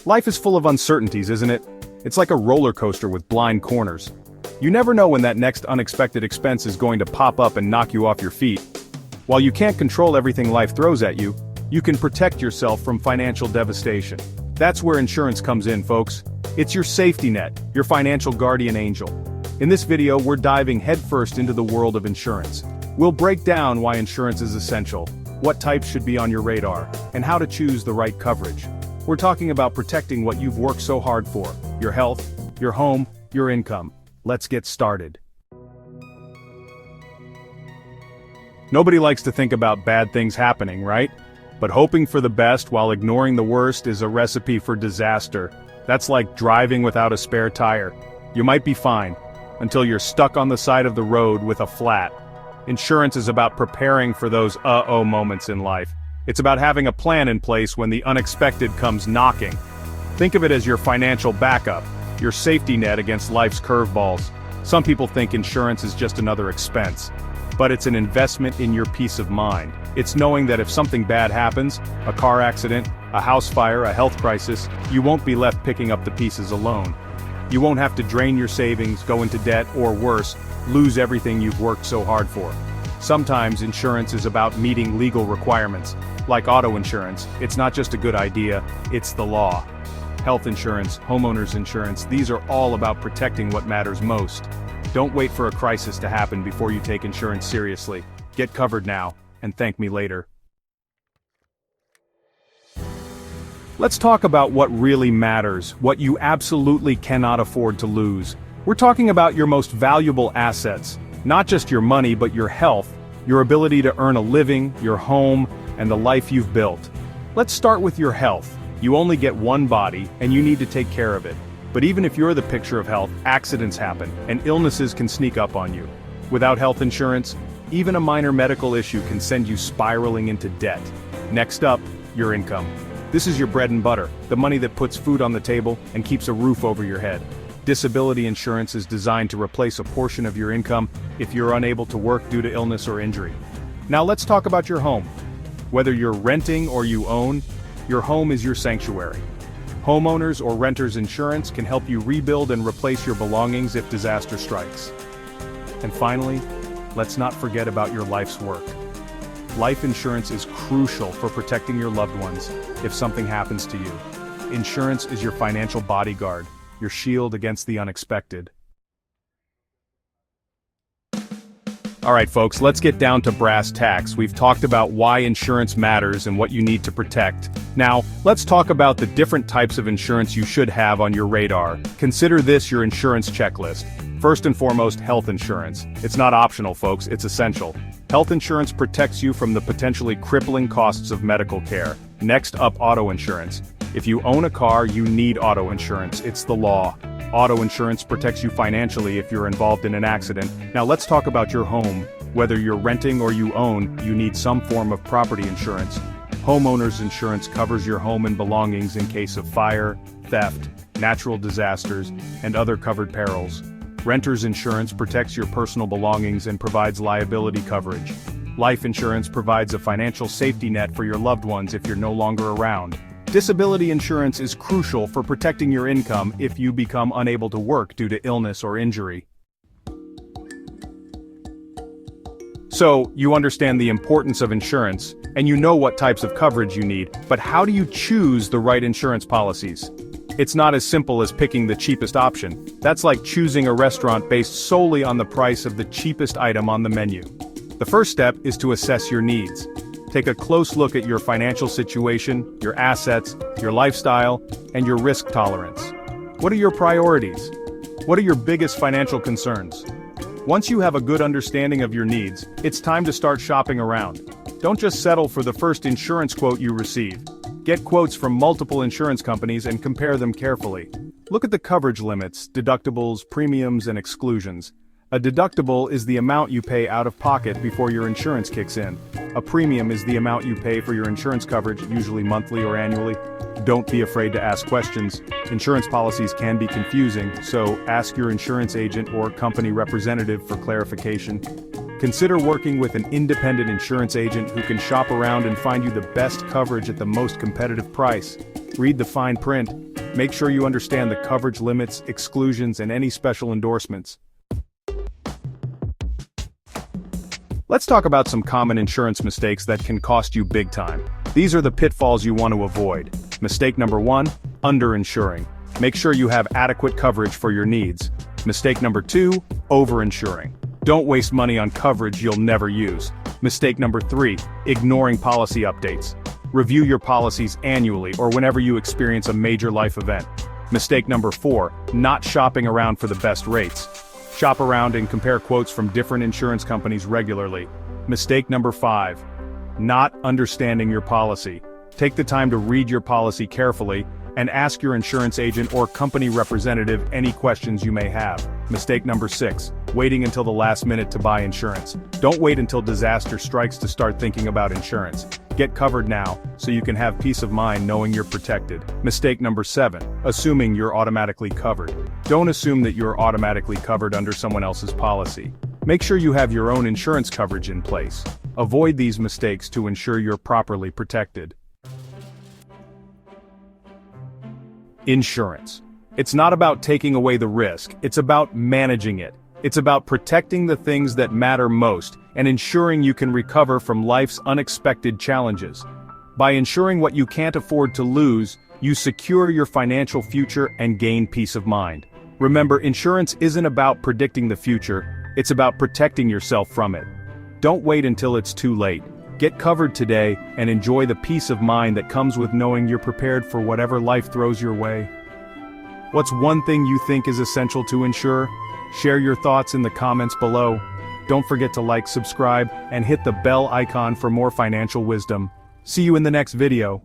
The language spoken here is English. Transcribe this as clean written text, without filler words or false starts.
Life is full of uncertainties, isn't it? It's like a roller coaster with blind corners. You never know when that next unexpected expense is going to pop up and knock you off your feet. While you can't control everything life throws at you, you can protect yourself from financial devastation. That's where insurance comes in, folks. It's your safety net, your financial guardian angel. In this video, we're diving headfirst into the world of insurance. We'll break down why insurance is essential, what types should be on your radar, and how to choose the right coverage. We're talking about protecting what you've worked so hard for: your health, your home, your income. Let's get started. Nobody likes to think about bad things happening, right? But hoping for the best while ignoring the worst is a recipe for disaster. That's like driving without a spare tire. You might be fine, until you're stuck on the side of the road with a flat. Insurance is about preparing for those uh-oh moments in life. It's about having a plan in place when the unexpected comes knocking. Think of it as your financial backup, your safety net against life's curveballs. Some people think insurance is just another expense, but it's an investment in your peace of mind. It's knowing that if something bad happens, a car accident, a house fire, a health crisis, you won't be left picking up the pieces alone. You won't have to drain your savings, go into debt, or worse, lose everything you've worked so hard for. Sometimes insurance is about meeting legal requirements. Like auto insurance, it's not just a good idea, it's the law. Health insurance, homeowners insurance, these are all about protecting what matters most. Don't wait for a crisis to happen before you take insurance seriously. Get covered now, and thank me later. Let's talk about what really matters, what you absolutely cannot afford to lose. We're talking about your most valuable assets, not just your money but your health, your ability to earn a living, your home, and the life you've built. Let's start with your health. You only get one body, and you need to take care of it. But even if you're the picture of health, accidents happen, and illnesses can sneak up on you. Without health insurance, even a minor medical issue can send you spiraling into debt. Next up, your income. This is your bread and butter, the money that puts food on the table and keeps a roof over your head. Disability insurance is designed to replace a portion of your income if you're unable to work due to illness or injury. Now let's talk about your home. Whether you're renting or you own, your home is your sanctuary. Homeowners or renters insurance can help you rebuild and replace your belongings if disaster strikes. And finally, let's not forget about your life's work. Life insurance is crucial for protecting your loved ones if something happens to you. Insurance is your financial bodyguard, your shield against the unexpected. Alright folks, let's get down to brass tacks. We've talked about why insurance matters and what you need to protect. Now, let's talk about the different types of insurance you should have on your radar. Consider this your insurance checklist. First and foremost, health insurance. It's not optional, folks, it's essential. Health insurance protects you from the potentially crippling costs of medical care. Next up, auto insurance. If you own a car, you need auto insurance. It's the law. Auto insurance protects you financially if you're involved in an accident. Now let's talk about your home. Whether you're renting or you own, you need some form of property insurance. Homeowners insurance covers your home and belongings in case of fire, theft, natural disasters, and other covered perils. Renters insurance protects your personal belongings and provides liability coverage. Life insurance provides a financial safety net for your loved ones if you're no longer around. Disability insurance is crucial for protecting your income if you become unable to work due to illness or injury. So, you understand the importance of insurance, and you know what types of coverage you need, but how do you choose the right insurance policies? It's not as simple as picking the cheapest option. That's like choosing a restaurant based solely on the price of the cheapest item on the menu. The first step is to assess your needs. Take a close look at your financial situation, your assets, your lifestyle, and your risk tolerance. What are your priorities? What are your biggest financial concerns? Once you have a good understanding of your needs, it's time to start shopping around. Don't just settle for the first insurance quote you receive. Get quotes from multiple insurance companies and compare them carefully. Look at the coverage limits, deductibles, premiums, and exclusions. A deductible is the amount you pay out of pocket before your insurance kicks in. A premium is the amount you pay for your insurance coverage, usually monthly or annually. Don't be afraid to ask questions. Insurance policies can be confusing, so ask your insurance agent or company representative for clarification. Consider working with an independent insurance agent who can shop around and find you the best coverage at the most competitive price. Read the fine print. Make sure you understand the coverage limits, exclusions, and any special endorsements. Let's talk about some common insurance mistakes that can cost you big time. These are the pitfalls you want to avoid. Mistake number 1, underinsuring. Make sure you have adequate coverage for your needs. Mistake number 2, overinsuring. Don't waste money on coverage you'll never use. Mistake number 3, ignoring policy updates. Review your policies annually or whenever you experience a major life event. Mistake number 4, not shopping around for the best rates. Shop around and compare quotes from different insurance companies regularly. Mistake number 5, not understanding your policy. Take the time to read your policy carefully and ask your insurance agent or company representative any questions you may have. Mistake number 6, waiting until the last minute to buy insurance. Don't wait until disaster strikes to start thinking about insurance. Get covered now, so you can have peace of mind knowing you're protected. Mistake number 7, assuming you're automatically covered. Don't assume that you're automatically covered under someone else's policy. Make sure you have your own insurance coverage in place. Avoid these mistakes to ensure you're properly protected. Insurance. It's not about taking away the risk, it's about managing it. It's about protecting the things that matter most and ensuring you can recover from life's unexpected challenges. By insuring what you can't afford to lose, you secure your financial future and gain peace of mind. Remember, insurance isn't about predicting the future, it's about protecting yourself from it. Don't wait until it's too late. Get covered today and enjoy the peace of mind that comes with knowing you're prepared for whatever life throws your way. What's one thing you think is essential to insure? Share your thoughts in the comments below. Don't forget to like, subscribe, and hit the bell icon for more financial wisdom. See you in the next video.